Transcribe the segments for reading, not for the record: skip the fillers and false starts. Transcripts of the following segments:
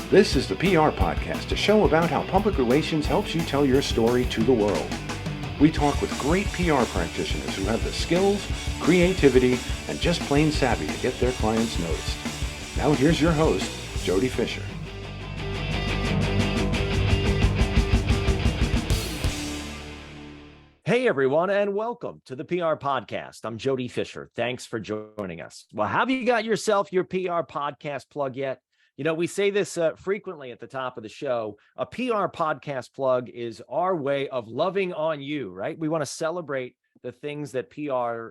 This is the PR Podcast, a show about how public relations helps you tell your story to the world. We talk with great PR practitioners who have the skills, creativity, and just plain savvy to get their clients noticed. Now here's your host, Jody Fisher. Hey everyone, and welcome to the PR Podcast. I'm Jody Fisher. Thanks for joining us. Well, have you got yourself your PR podcast plug yet? You know, we say this frequently at the top of the show. A PR podcast plug is our way of loving on you, right? We want to celebrate the things that PR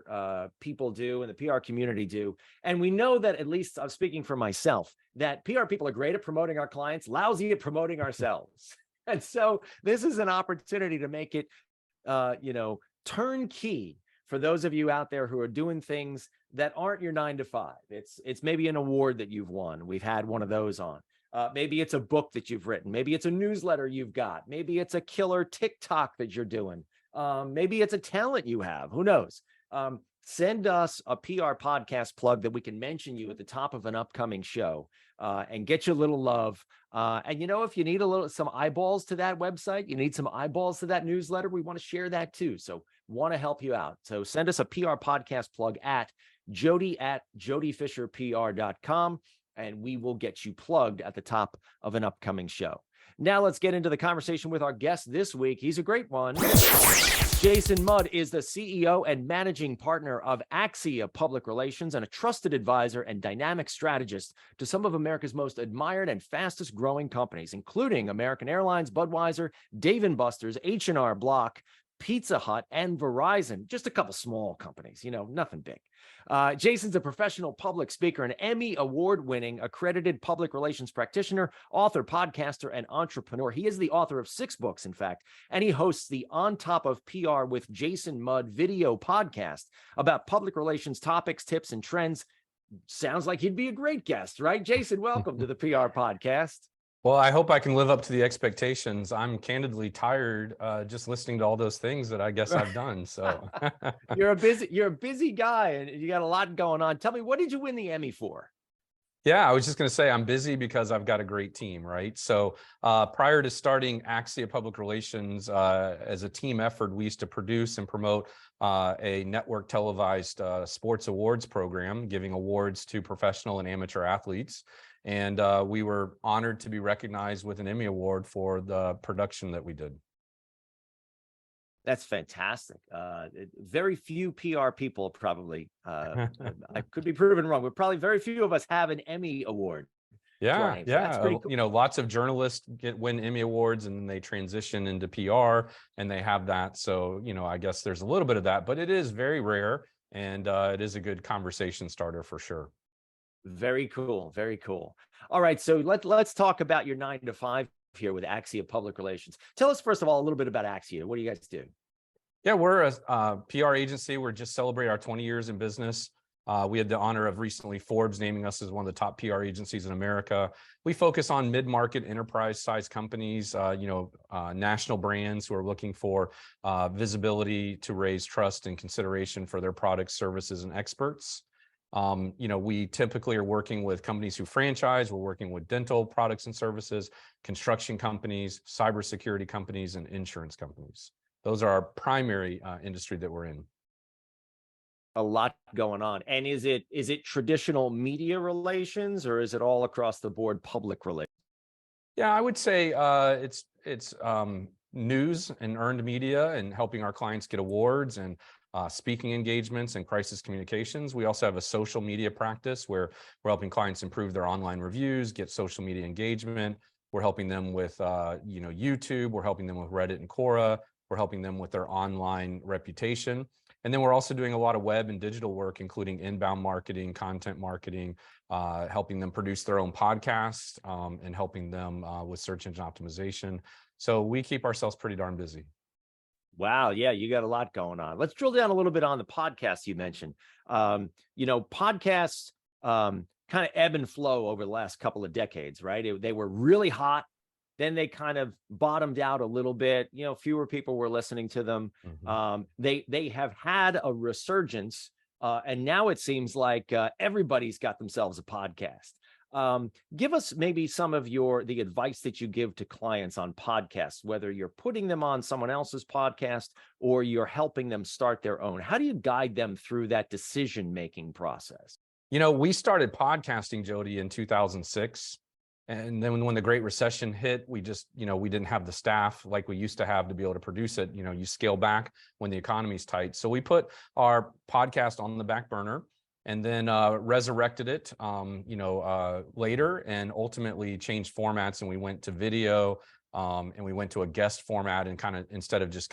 people do and the PR community do. And we know that, at least I'm speaking for myself, that PR people are great at promoting our clients, lousy at promoting ourselves. And so this is an opportunity to make it turnkey for those of you out there who are doing things that aren't your 9 to 5. It's maybe an award that you've won. We've had one of those on. Maybe it's a book that you've written. Maybe it's a newsletter you've got. Maybe it's a killer TikTok that you're doing. Maybe it's a talent you have. Who knows? Send us a PR podcast plug that we can mention you at the top of an upcoming show and get you a little love. And you know, if you need some eyeballs to that website, you need some eyeballs to that newsletter, we want to share that too. So want to help you out. So send us a PR podcast plug at jody@jodyfisherpr.com, and we will get you plugged at the top of an upcoming show. Now let's get into the conversation with our guest this week. He's a great one. Jason Mudd is the CEO and managing partner of Axia Public Relations and a trusted advisor and dynamic strategist to some of America's most admired and fastest growing companies, including American Airlines, Budweiser, Dave & Buster's, H&R Block, Pizza Hut, and Verizon. Just a couple small companies, nothing big. Jason's a professional public speaker, an Emmy Award-winning accredited public relations practitioner, author, podcaster, and entrepreneur. He is the author of 6 books, in fact, and he hosts the On Top of PR with Jason Mudd video podcast about public relations topics, tips, and trends. Sounds like he'd be a great guest, right? Jason, welcome to the PR Podcast. Well, I hope I can live up to the expectations. I'm candidly tired just listening to all those things that I guess I've done. So you're a busy guy and you got a lot going on. Tell me, what did you win the Emmy for? Yeah, I was just going to say I'm busy because I've got a great team, right? So prior to starting Axia Public Relations as a team effort, we used to produce and promote a network televised sports awards program, giving awards to professional and amateur athletes. And we were honored to be recognized with an Emmy Award for the production that we did. That's fantastic. Very few PR people probably, I could be proven wrong, but probably very few of us have an Emmy Award. Yeah, That's pretty cool. Lots of journalists win Emmy Awards and then they transition into PR and they have that. So, I guess there's a little bit of that, but it is very rare and it is a good conversation starter for sure. Very cool. Very cool. All right. So let's talk about your 9 to 5 here with Axia Public Relations. Tell us, first of all, a little bit about Axia. What do you guys do? Yeah, we're a PR agency. We're just celebrating our 20 years in business. We had the honor of recently Forbes naming us as one of the top PR agencies in America. We focus on mid-market enterprise-sized companies, national brands who are looking for visibility to raise trust and consideration for their products, services, and experts. We typically are working with companies who franchise. We're working with dental products and services, construction companies, cybersecurity companies, and insurance companies. Those are our primary industry that we're in. A lot going on. And is it traditional media relations or is it all across the board public relations? Yeah, I would say it's news and earned media and helping our clients get awards and speaking engagements and crisis communications. We also have a social media practice where we're helping clients improve their online reviews, get social media engagement. We're helping them with YouTube. We're helping them with Reddit and Quora. We're helping them with their online reputation. And then we're also doing a lot of web and digital work, including inbound marketing, content marketing, helping them produce their own podcasts, and helping them with search engine optimization. So we keep ourselves pretty darn busy. Wow. Yeah, you got a lot going on. Let's drill down a little bit on the podcast you mentioned. Podcasts kind of ebb and flow over the last couple of decades, right? They were really hot. Then they kind of bottomed out a little bit. Fewer people were listening to them. Mm-hmm. They have had a resurgence, and now it seems like everybody's got themselves a podcast. Give us maybe some of the advice that you give to clients on podcasts, whether you're putting them on someone else's podcast or you're helping them start their own. How do you guide them through that decision-making process? We started podcasting, Jody, in 2006. And then when the Great Recession hit, we just, we didn't have the staff like we used to have to be able to produce it. You scale back when the economy's tight. So we put our podcast on the back burner and then resurrected it, later, and ultimately changed formats. And we went to video, and we went to a guest format, and instead of just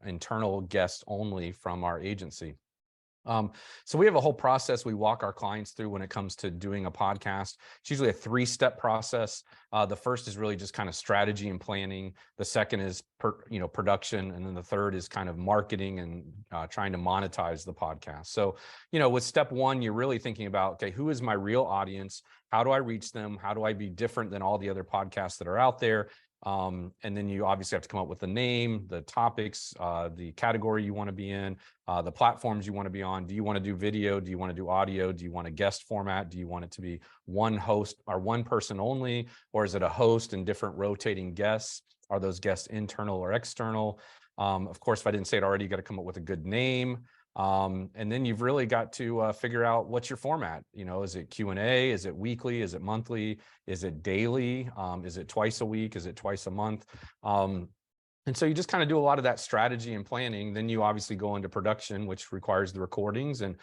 internal guests only from our agency. So we have a whole process we walk our clients through when it comes to doing a podcast. It's usually a 3-step process. The first is really just strategy and planning. The second is production, and then the third is marketing and trying to monetize the podcast. So with step 1, you're really thinking about, okay, who is my real audience? How do I reach them? How do I be different than all the other podcasts that are out there? And then you obviously have to come up with the name, the topics, the category you want to be in, the platforms you want to be on. Do you want to do video? Do you want to do audio? Do you want a guest format? Do you want it to be one host or one person only? Or is it a host and different rotating guests? Are those guests internal or external? Of course, if I didn't say it already, you got to come up with a good name. And then you've really got to figure out what's your format. Is it Q&A? Is it weekly? Is it monthly? Is it daily? Is it twice a week? Is it twice a month? And so you just do a lot of that strategy and planning. Then you obviously go into production, which requires the recordings. And,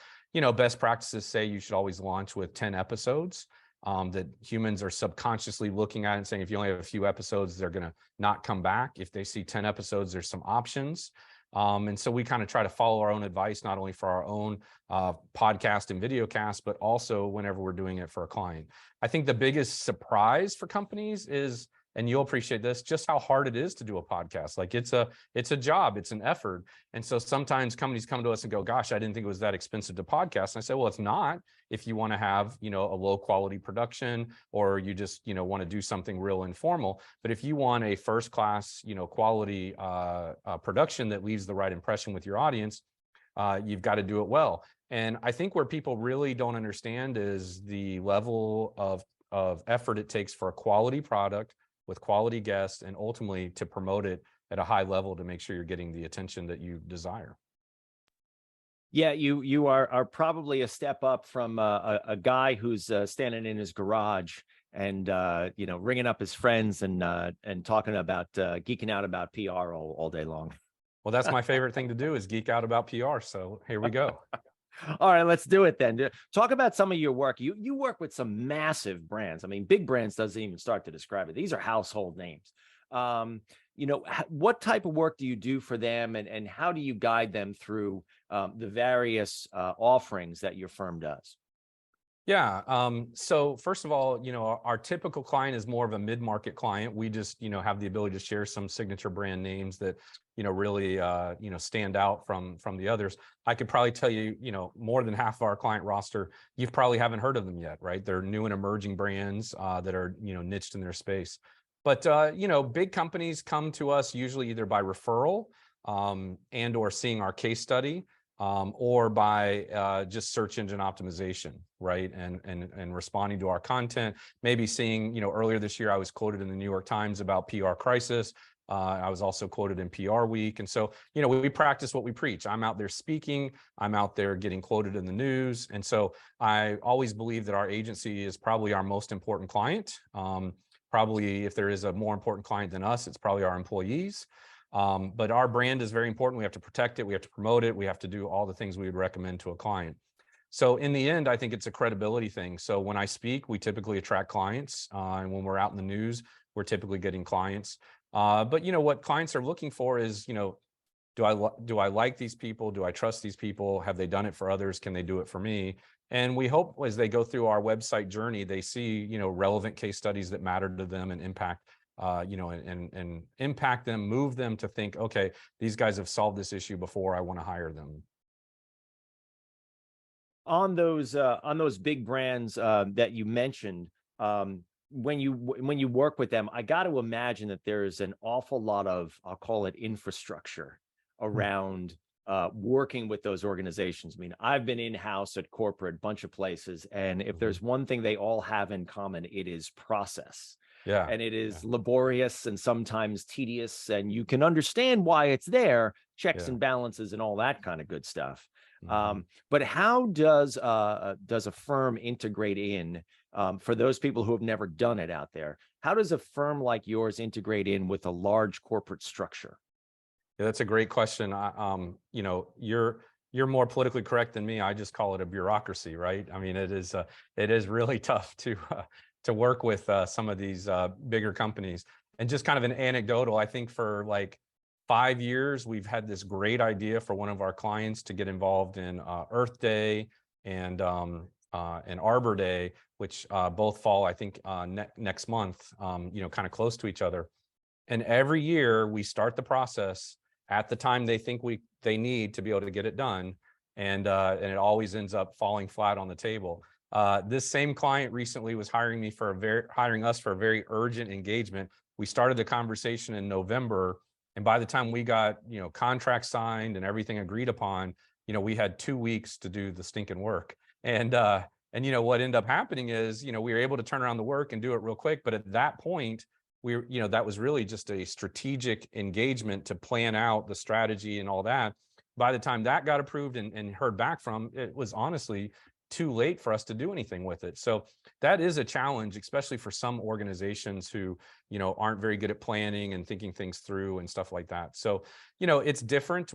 best practices say you should always launch with 10 episodes. That humans are subconsciously looking at and saying, if you only have a few episodes, they're going to not come back. If they see 10 episodes, there's some options. And so we try to follow our own advice, not only for our own podcast and video cast, but also whenever we're doing it for a client. I think the biggest surprise for companies is, and you'll appreciate this, just how hard it is to do a podcast. It's a job, it's an effort. And so sometimes companies come to us and go, gosh, I didn't think it was that expensive to podcast. And I say, well, it's not if you want to have, a low quality production, or you just, want to do something real informal. But if you want a first class, quality production that leaves the right impression with your audience, you've got to do it well. And I think where people really don't understand is the level of effort it takes for a quality product with quality guests, and ultimately to promote it at a high level to make sure you're getting the attention that you desire. Yeah, you are probably a step up from a guy who's standing in his garage and ringing up his friends and talking about geeking out about PR all day long. Well, that's my favorite thing to do, is geek out about PR. So here we go. All right, let's do it then. Talk about some of your work. You work with some massive brands. I mean, big brands doesn't even start to describe it. These are household names. What type of work do you do for them, and how do you guide them through the various offerings that your firm does? Yeah. So first of all, our typical client is more of a mid-market client. We just, have the ability to share some signature brand names that, really, stand out from the others. I could probably tell you, more than half of our client roster, you probably haven't heard of them yet, right? They're new and emerging brands that are, niched in their space. But, big companies come to us usually either by referral and or seeing our case study, or by just search engine optimization, right? And responding to our content, maybe seeing, earlier this year, I was quoted in the New York Times about PR crisis. I was also quoted in PR Week. And so, we practice what we preach. I'm out there speaking, I'm out there getting quoted in the news. And so I always believe that our agency is probably our most important client. Probably if there is a more important client than us, it's probably our employees. But our brand is very important. We have to protect it. We have to promote it. We have to do all the things we would recommend to a client. So in the end, I think it's a credibility thing. So when I speak, we typically attract clients. And when we're out in the news, we're typically getting clients. But what clients are looking for is, do I like these people? Do I trust these people? Have they done it for others? Can they do it for me? And we hope as they go through our website journey, they see, relevant case studies that matter to them and impact and impact them, move them to think, okay, these guys have solved this issue before, I want to hire them. On those big brands that you mentioned, when you work with them, I got to imagine that there's an awful lot of, I'll call it, infrastructure around working with those organizations. I mean, I've been in-house at corporate, bunch of places, and if there's one thing they all have in common, it is process. Yeah. And it is laborious and sometimes tedious, and you can understand why it's there, checks and balances and all that kind of good stuff. But how does a firm integrate in, for those people who have never done it out there? How does a firm like yours integrate in with a large corporate structure? Yeah, that's a great question. You know, you're more politically correct than me. I just call it a bureaucracy, right? I mean, it is really tough to work with some of these bigger companies. And just kind of an anecdotal, I think for like 5 years, we've had this great idea for one of our clients to get involved in Earth Day and Arbor Day, which both fall, I think, next month, you know, kind of close to each other. And every year we start the process at the time they think they need to be able to get it done. And it always ends up falling flat on the table. This same client recently was hiring us for a very urgent engagement. We started the conversation in November, and by the time we got, you know, contracts signed and everything agreed upon, you know, we had 2 weeks to do the stinking work. And you know, what ended up happening is, you know, we were able to turn around the work and do it real quick. But at that point, you know, that was really just a strategic engagement to plan out the strategy and all that. By the time that got approved and heard back from, it was honestly too late for us to do anything with it. So that is a challenge, especially for some organizations who, you know, aren't very good at planning and thinking things through and stuff like that. So, you know, it's different.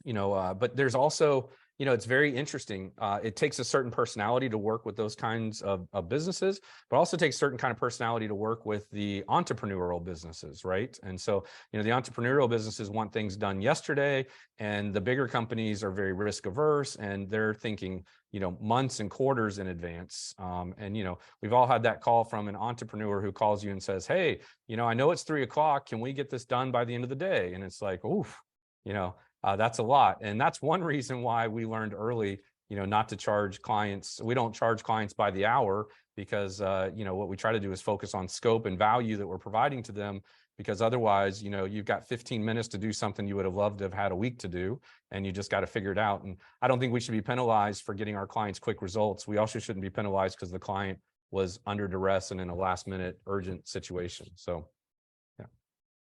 But there's also, you know, it's very interesting. It takes a certain personality to work with those kinds of businesses, but also takes a certain kind of personality to work with the entrepreneurial businesses, right? And so, you know, the entrepreneurial businesses want things done yesterday, and the bigger companies are very risk averse, and they're thinking, you know, months and quarters in advance. And, you know, we've all had that call from an entrepreneur who calls you and says, hey, you know, I know it's 3 o'clock. Can we get this done by the end of the day? And it's like, oof, you know, that's a lot. And that's one reason why we learned early, you know, not to charge clients. We don't charge clients by the hour because, you know, what we try to do is focus on scope and value that we're providing to them, because otherwise, you know, you've got 15 minutes to do something you would have loved to have had a week to do, and you just got to figure it out. And I don't think we should be penalized for getting our clients quick results. We also shouldn't be penalized because the client was under duress and in a last minute urgent situation. So.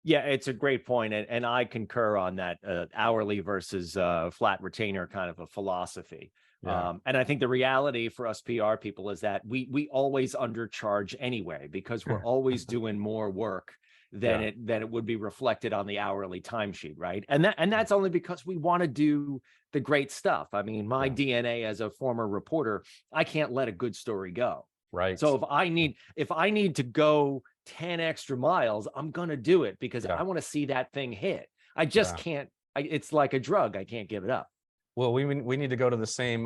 Yeah, it's a great point, and I concur on that hourly versus flat retainer kind of a philosophy. And I think the reality for us PR people is that we always undercharge anyway, because we're always doing more work than it would be reflected on the hourly timesheet, right? And that's only because we want to do the great stuff. I mean, my DNA as a former reporter, I can't let a good story go. Right. So if I need to go 10 extra miles, I'm going to do it because I want to see that thing hit. I just can't. It's like a drug. I can't give it up. Well, we need to go to the same,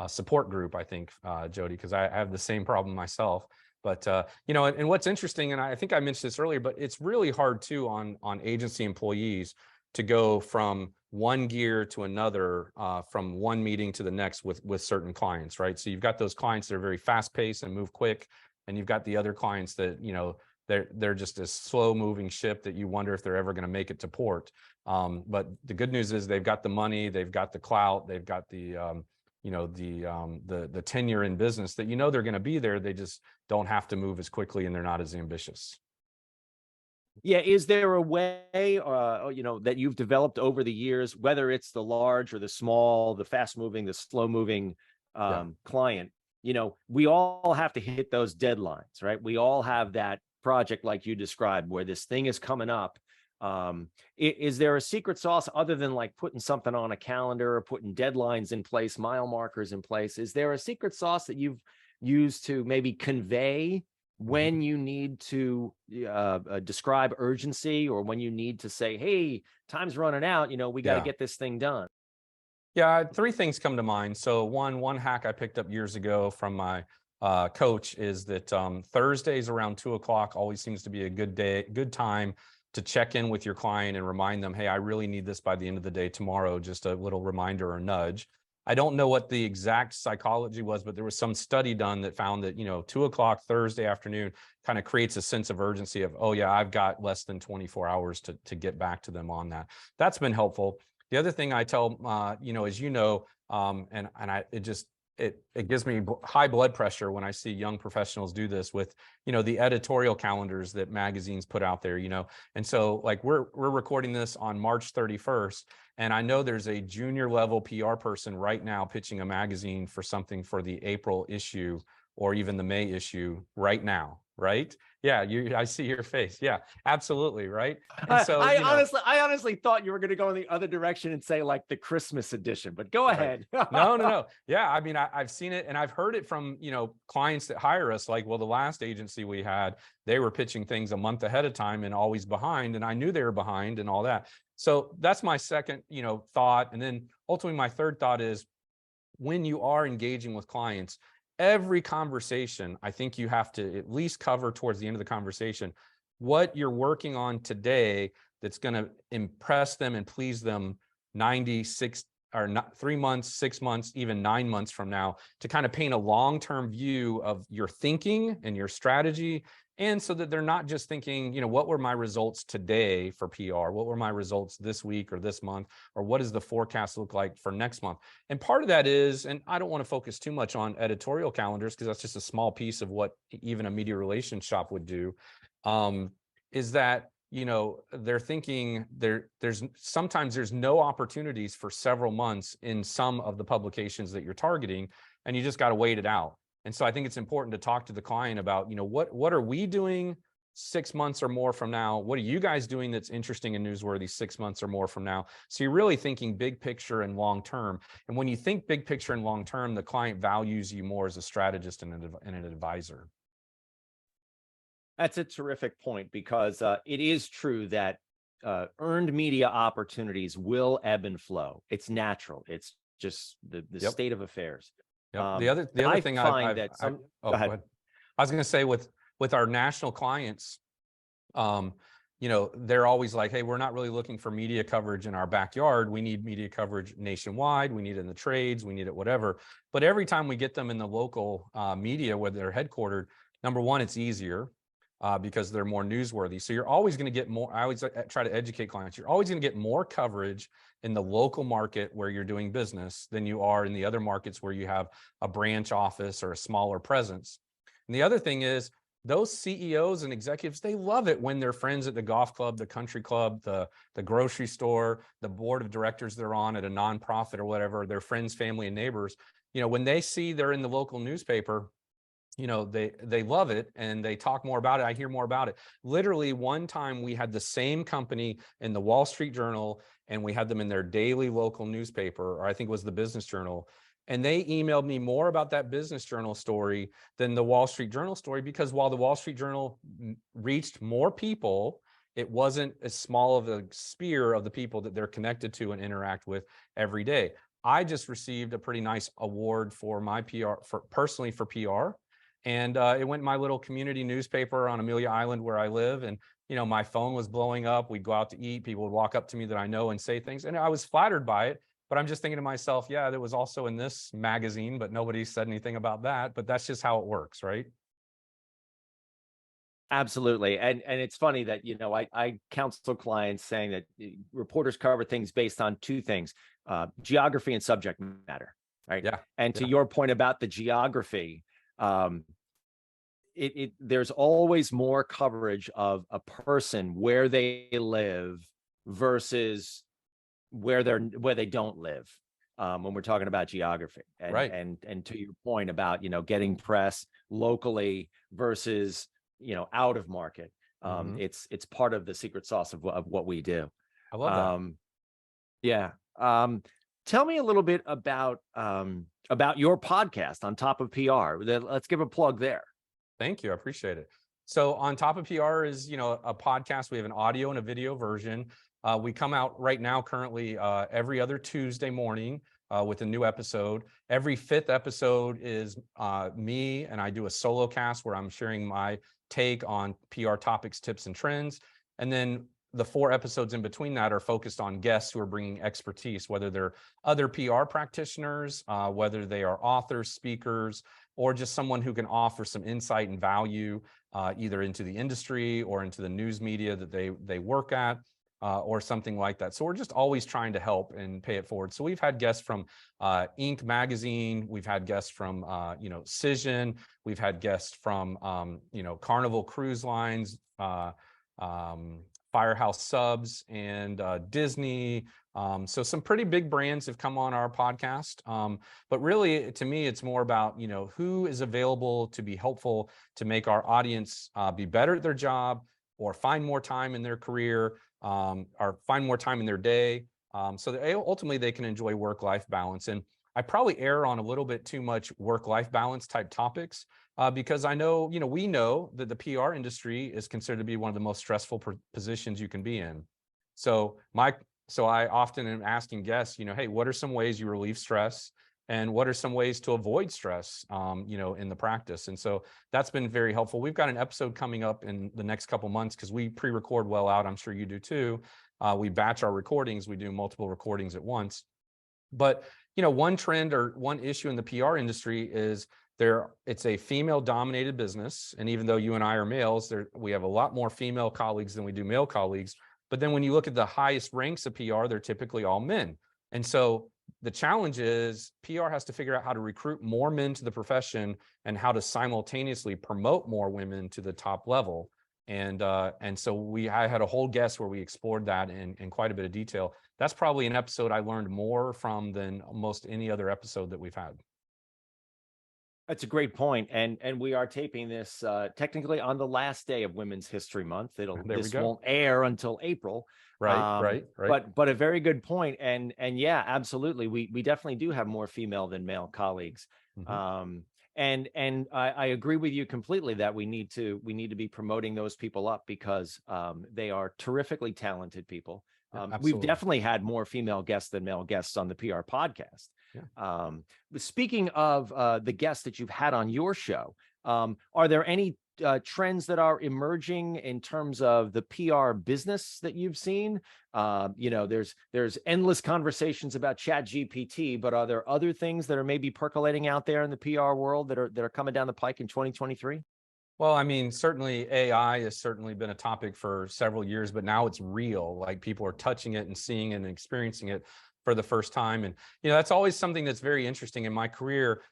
support group, I think, Jody, because I have the same problem myself. But, you know, and what's interesting, and I think I mentioned this earlier, but it's really hard too on agency employees to go from one gear to another, from one meeting to the next with certain clients, right? So you've got those clients that are very fast paced and move quick. And you've got the other clients that, you know, they're just a slow moving ship that you wonder if they're ever going to make it to port. But the good news is they've got the money, they've got the clout, they've got the tenure in business that, you know, they're going to be there. They just don't have to move as quickly, and they're not as ambitious. Yeah. Is there a way, you know, that you've developed over the years, whether it's the large or the small, the fast moving, the slow moving client? You know, we all have to hit those deadlines, right? We all have that project like you described where this thing is coming up. Is there a secret sauce other than like putting something on a calendar or putting deadlines in place, mile markers in place? Is there a secret sauce that you've used to maybe convey when you need to describe urgency, or when you need to say, hey, time's running out, you know, we got to get this thing done? Yeah, 3 things come to mind. So one hack I picked up years ago from my coach is that Thursdays around 2 o'clock always seems to be a good time to check in with your client and remind them, hey, I really need this by the end of the day tomorrow, just a little reminder or nudge. I don't know what the exact psychology was, but there was some study done that found that, 2 o'clock Thursday afternoon kind of creates a sense of urgency of, oh yeah, I've got less than 24 hours to get back to them on that. That's been helpful. The other thing I tell, as it gives me high blood pressure when I see young professionals do this with, the editorial calendars that magazines put out there, and so like we're recording this on March 31st, and I know there's a junior level PR person right now pitching a magazine for something for the April issue or even the May issue right now, right? Yeah, I see your face. Yeah, absolutely, right? And so I honestly thought you were going to go in the other direction and say like the Christmas edition, but go ahead. No. Yeah, I mean, I've seen it and I've heard it from, clients that hire us. Like, well, the last agency we had, they were pitching things a month ahead of time and always behind, and I knew they were behind and all that. So that's my second, thought. And then ultimately my third thought is, when you are engaging with clients, every conversation, I think you have to at least cover towards the end of the conversation what you're working on today that's going to impress them and please them 96 or not 3 months, 6 months, even 9 months from now, to kind of paint a long-term view of your thinking and your strategy. And so that they're not just thinking, what were my results today for PR? What were my results this week or this month? Or what does the forecast look like for next month? And part of that is, and I don't want to focus too much on editorial calendars because that's just a small piece of what even a media relations shop would do, is that, they're thinking there's sometimes no opportunities for several months in some of the publications that you're targeting, and you just got to wait it out. And so I think it's important to talk to the client about, what are we doing 6 months or more from now? What are you guys doing that's interesting and newsworthy 6 months or more from now? So you're really thinking big picture and long term. And when you think big picture and long term, the client values you more as a strategist and an advisor. That's a terrific point, because it is true that earned media opportunities will ebb and flow. It's natural. It's just the Yep. state of affairs. Yep. The other thing Go ahead. I was going to say with our national clients, they're always like, hey, we're not really looking for media coverage in our backyard. We need media coverage nationwide. We need it in the trades. We need it whatever. But every time we get them in the local media where they're headquartered, number one, it's easier because they're more newsworthy. So you're always going to get more. I always try to educate clients. You're always going to get more coverage in the local market where you're doing business than you are in the other markets where you have a branch office or a smaller presence. And the other thing is, those CEOs and executives, they love it when their friends at the golf club, the country club, the grocery store, the board of directors they're on at a nonprofit or whatever, their friends, family, and neighbors, when they see they're in the local newspaper, they love it and they talk more about it. I hear more about it. Literally one time we had the same company in the Wall Street Journal and we had them in their daily local newspaper, or I think it was the Business Journal. And they emailed me more about that Business Journal story than the Wall Street Journal story, because while the Wall Street Journal reached more people, it wasn't as small of a sphere of the people that they're connected to and interact with every day. I just received a pretty nice award for my PR, personally for PR. And it went in my little community newspaper on Amelia Island where I live. And, my phone was blowing up. We'd go out to eat. People would walk up to me that I know and say things. And I was flattered by it. But I'm just thinking to myself, yeah, that was also in this magazine, but nobody said anything about that. But that's just how it works, right? Absolutely. And it's funny that, I counsel clients saying that reporters cover things based on two things, geography and subject matter, right? Yeah. And to your point about the geography, there's always more coverage of a person where they live versus where they don't live, when we're talking about geography. And, right. And to your point about, getting press locally versus, out of market, it's part of the secret sauce of what we do. I love that. Yeah. Tell me a little bit about your podcast, On Top of PR. Let's give a plug there. Thank you. I appreciate it. So On Top of PR is, a podcast. We have an audio and a video version. We come out right now currently every other Tuesday morning with a new episode. Every fifth episode is me, and I do a solo cast where I'm sharing my take on PR topics, tips, and trends. And then the 4 episodes in between that are focused on guests who are bringing expertise, whether they're other PR practitioners, whether they are authors, speakers, or just someone who can offer some insight and value either into the industry or into the news media that they work at, or something like that. So we're just always trying to help and pay it forward. So we've had guests from Inc. magazine, we've had guests from Cision, we've had guests from Carnival Cruise Lines, Firehouse Subs, and Disney. So some pretty big brands have come on our podcast. But really, to me, it's more about, who is available to be helpful to make our audience be better at their job, or find more time in their career, or find more time in their day, so that ultimately they can enjoy work-life balance. And I probably err on a little bit too much work-life balance type topics, because I know, we know that the PR industry is considered to be one of the most stressful positions you can be in. So I often am asking guests, hey, what are some ways you relieve stress? And what are some ways to avoid stress, in the practice? And so that's been very helpful. We've got an episode coming up in the next couple months, because we pre-record well out. I'm sure you do too. We batch our recordings. We do multiple recordings at once. But, one trend or one issue in the PR industry is it's a female-dominated business. And even though you and I are males, we have a lot more female colleagues than we do male colleagues. But then when you look at the highest ranks of PR, they're typically all men. And so the challenge is PR has to figure out how to recruit more men to the profession and how to simultaneously promote more women to the top level. And so I had a whole guest where we explored that in quite a bit of detail. That's probably an episode I learned more from than almost any other episode that we've had. That's a great point. And we are taping this technically on the last day of Women's History Month. This won't air until April. Right. But a very good point. And yeah, absolutely. We definitely do have more female than male colleagues. Mm-hmm. And I agree with you completely that we need to be promoting those people up, because they are terrifically talented people. We've definitely had more female guests than male guests on the PR podcast. Yeah. Speaking of the guests that you've had on your show, are there any trends that are emerging in terms of the PR business that you've seen? There's endless conversations about ChatGPT, but are there other things that are maybe percolating out there in the PR world that are coming down the pike in 2023? Well, I mean, certainly AI has certainly been a topic for several years, but now it's real. Like, people are touching it and seeing it and experiencing it for the first time. And, that's always something that's very interesting in my career.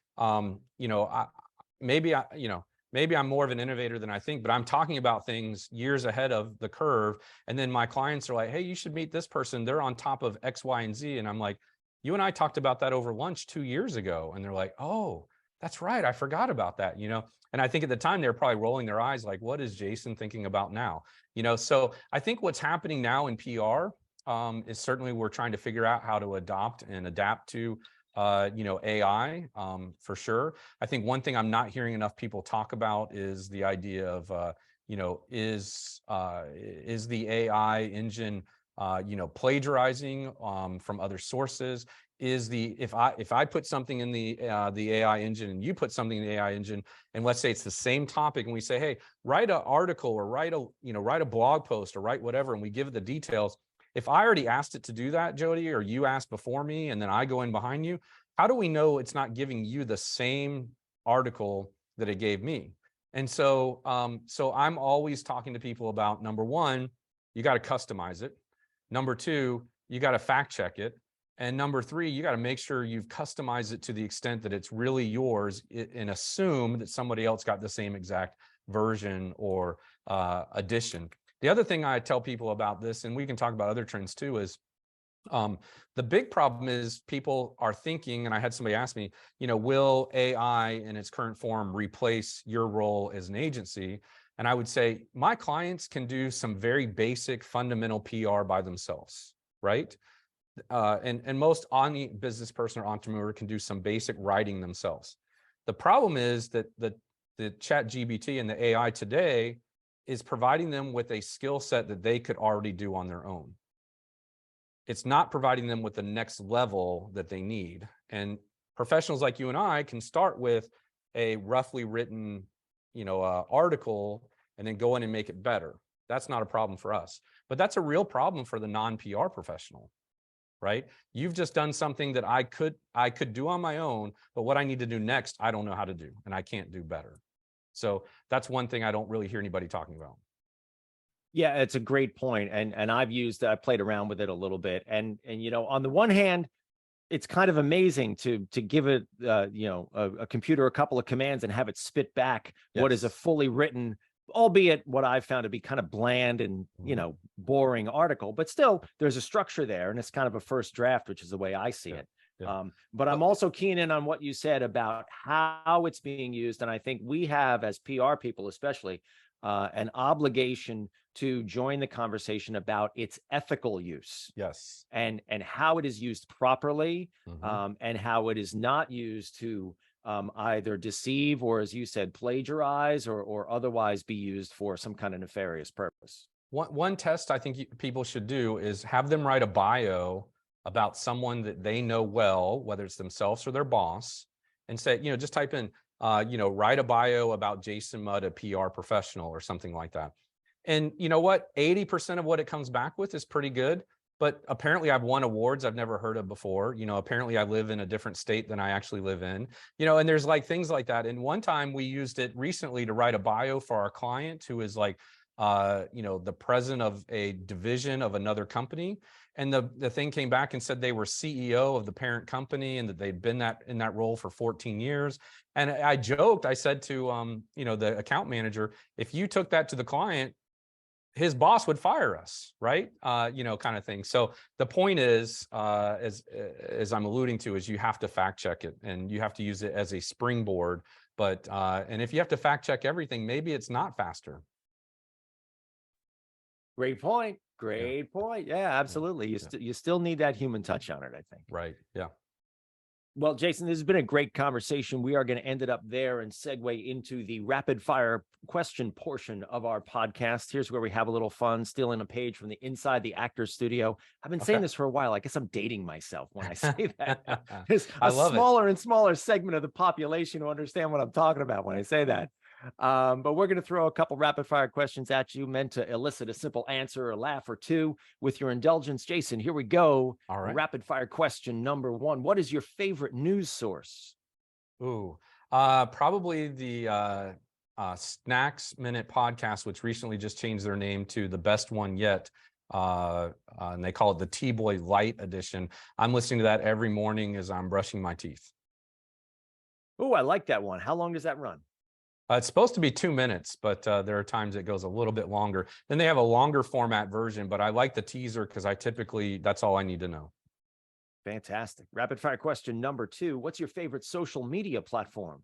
Maybe I'm more of an innovator than I think, but I'm talking about things years ahead of the curve. And then my clients are like, hey, you should meet this person. They're on top of X, Y, and Z. And I'm like, you and I talked about that over lunch 2 years ago. And they're like, oh, that's right, I forgot about that, And I think at the time they were probably rolling their eyes like, what is Jason thinking about now? So I think what's happening now in PR is certainly we're trying to figure out how to adopt and adapt to AI, for sure. I think one thing I'm not hearing enough people talk about is the idea of, is the AI engine, plagiarizing from other sources? If I put something in the AI engine and you put something in the AI engine, and let's say it's the same topic, and we say, hey, write an article or write a blog post or write whatever, and we give it the details. If I already asked it to do that, Jody, or you asked before me, and then I go in behind you, how do we know it's not giving you the same article that it gave me? And so, I'm always talking to people about, number one, you got to customize it. Number two, you got to fact check it. And number three, you got to make sure you've customized it to the extent that it's really yours, and assume that somebody else got the same exact version or addition. The other thing I tell people about this, and we can talk about other trends too, is the big problem is people are thinking, and I had somebody ask me, will AI in its current form replace your role as an agency? And I would say my clients can do some very basic fundamental PR by themselves, right? And most business person or entrepreneur can do some basic writing themselves. The problem is that the ChatGPT and the AI today is providing them with a skill set that they could already do on their own. It's not providing them with the next level that they need. And professionals like you and I can start with a roughly written, article, and then go in and make it better. That's not a problem for us. But that's a real problem for the non-PR professional, right? You've just done something that I could do on my own, but what I need to do next, I don't know how to do, and I can't do better. So that's one thing I don't really hear anybody talking about. Yeah, it's a great point. And I played around with it a little bit. And on the one hand, it's kind of amazing to give it a computer a couple of commands and have it spit back what is a fully written, albeit what I've found to be kind of bland and boring article, but still there's a structure there, and it's kind of a first draft, which is the way I see it. But I'm also keen in on what you said about how it's being used, and I think we have, as PR people especially, an obligation to join the conversation about its ethical use. Yes. And how it is used properly, and how it is not used to either deceive or, as you said, plagiarize or otherwise be used for some kind of nefarious purpose. One test I think people should do is have them write a bio about someone that they know well, whether it's themselves or their boss, and say, just type in, write a bio about Jason Mudd, a PR professional, or something like that. And you know what? 80% of what it comes back with is pretty good. But apparently I've won awards I've never heard of before. Apparently I live in a different state than I actually live in, and there's like things like that. And one time we used it recently to write a bio for our client who is like, the president of a division of another company. And the thing came back and said they were CEO of the parent company and that they'd been in that role for 14 years. And I joked, I said to, the account manager, if you took that to the client, his boss would fire us, right? Kind of thing. So the point is, as I'm alluding to, is you have to fact check it and you have to use it as a springboard. But and if you have to fact check everything, maybe it's not faster. Great point. Great point. Yeah, absolutely. You still need that human touch on it, I think. Right. Yeah. Well, Jason, this has been a great conversation. We are going to end it up there and segue into the rapid fire question portion of our podcast. Here's where we have a little fun, stealing a page from the inside the actor's studio. I've been saying this for a while. I guess I'm dating myself when I say that. There's a smaller and smaller segment of the population who understand what I'm talking about when I say that. But we're going to throw a couple rapid fire questions at you meant to elicit a simple answer or a laugh or two. With your indulgence, Jason, here we go. All right. Rapid fire question number one. What is your favorite news source? Ooh, probably the Snacks Minute podcast, which recently just changed their name to The Best One Yet. And they call it the T-Boy Light Edition. I'm listening to that every morning as I'm brushing my teeth. Oh, I like that one. How long does that run? It's supposed to be 2 minutes, but there are times it goes a little bit longer. Then they have a longer format version, but I like the teaser because that's all I need to know. Fantastic. Rapid fire question number two. What's your favorite social media platform?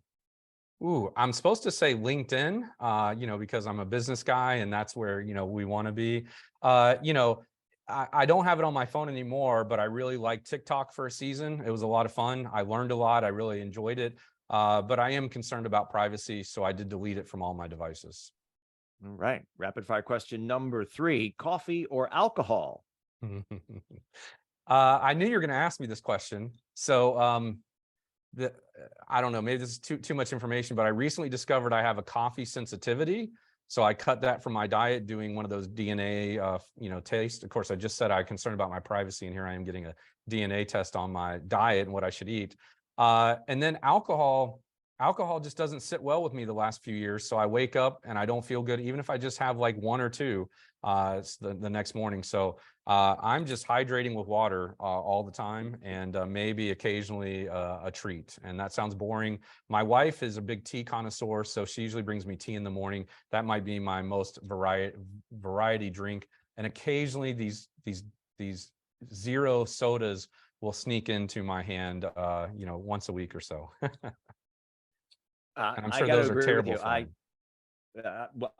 Ooh, I'm supposed to say LinkedIn, because I'm a business guy and that's where, we want to be. I don't have it on my phone anymore, but I really liked TikTok for a season. It was a lot of fun. I learned a lot. I really enjoyed it. But I am concerned about privacy, so I did delete it from all my devices. All right. Rapid fire question number three. Coffee or alcohol? I knew you were going to ask me this question. So I don't know, maybe this is too much information, but I recently discovered I have a coffee sensitivity. So I cut that from my diet, doing one of those DNA, taste. Of course, I just said I'm concerned about my privacy, and here I am getting a DNA test on my diet and what I should eat. And then alcohol just doesn't sit well with me the last few years. So I wake up and I don't feel good, even if I just have like one or two the next morning. So I'm just hydrating with water all the time, and maybe occasionally a treat. And that sounds boring. My wife is a big tea connoisseur, so she usually brings me tea in the morning. That might be my most variety drink. And occasionally these zero sodas will sneak into my hand, once a week or so. And I'm sure those are terrible for me.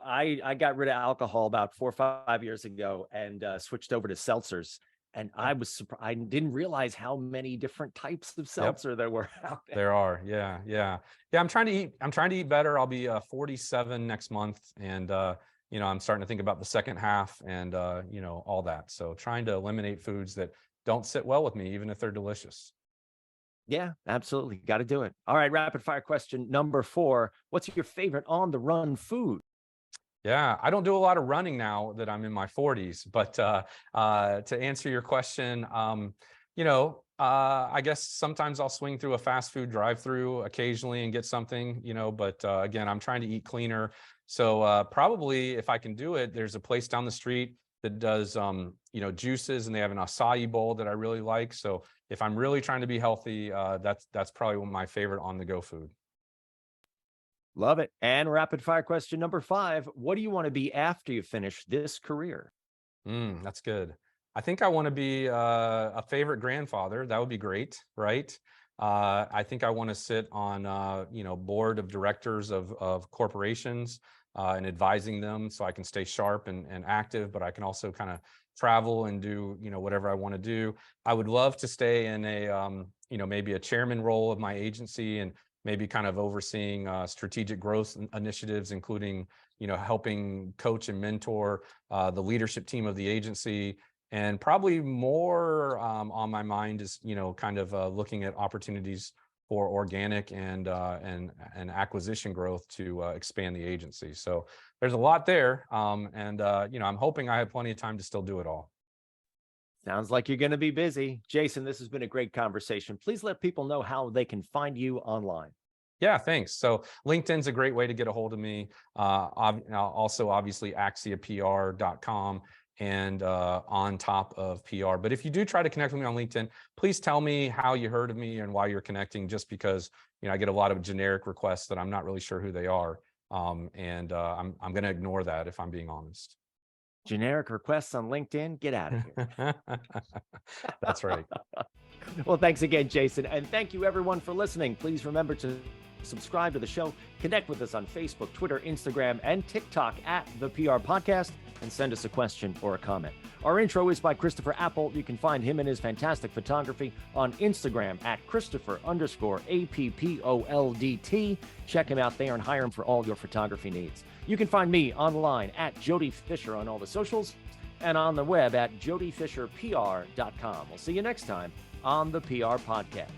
I got rid of alcohol about 4 or 5 years ago and switched over to seltzers. And I was surprised. I didn't realize how many different types of seltzer there were out there. There are, yeah. I'm trying to eat better. I'll be 47 next month, and I'm starting to think about the second half and all that. So trying to eliminate foods that don't sit well with me, even if they're delicious. Yeah, absolutely. Got to do it. All right. Rapid fire question number four. What's your favorite on the run food? Yeah, I don't do a lot of running now that I'm in my 40s, but to answer your question, I guess sometimes I'll swing through a fast food drive-through occasionally and get something, but again, I'm trying to eat cleaner. So probably if I can do it, there's a place down the street that does, juices, and they have an acai bowl that I really like. So if I'm really trying to be healthy, that's probably one of my favorite on-the-go food. Love it. And rapid fire question number 5. What do you want to be after you finish this career? That's good. I think I want to be a favorite grandfather. That would be great, right? I think I want to sit on, board of directors of corporations and advising them, so I can stay sharp and active, but I can also kind of travel and do, whatever I want to do. I would love to stay in a, maybe a chairman role of my agency, and maybe kind of overseeing strategic growth initiatives, including, helping coach and mentor the leadership team of the agency. And probably more on my mind is, kind of looking at opportunities for organic and acquisition growth to expand the agency. So there's a lot there, and I'm hoping I have plenty of time to still do it all. Sounds like you're going to be busy. Jason, this has been a great conversation. Please let people know how they can find you online. Yeah, thanks. So LinkedIn's a great way to get a hold of me. Also, obviously, axiapr.com and on top of PR. But if you do try to connect with me on LinkedIn, please tell me how you heard of me and why you're connecting, just because, I get a lot of generic requests that I'm not really sure who they are. I'm going to ignore that, if I'm being honest. Generic requests on LinkedIn, get out of here. That's right. Well, thanks again, Jason. And thank you, everyone, for listening. Please remember to subscribe to the show, connect with us on Facebook, Twitter, Instagram, and TikTok at The PR Podcast, and send us a question or a comment. Our intro is by Christopher Apple. You can find him and his fantastic photography on Instagram at Christopher_APPOLDT. Check him out there and hire him for all your photography needs. You can find me online at Jody Fisher on all the socials, and on the web at jodyfisherpr.com. We'll see you next time on the PR Podcast.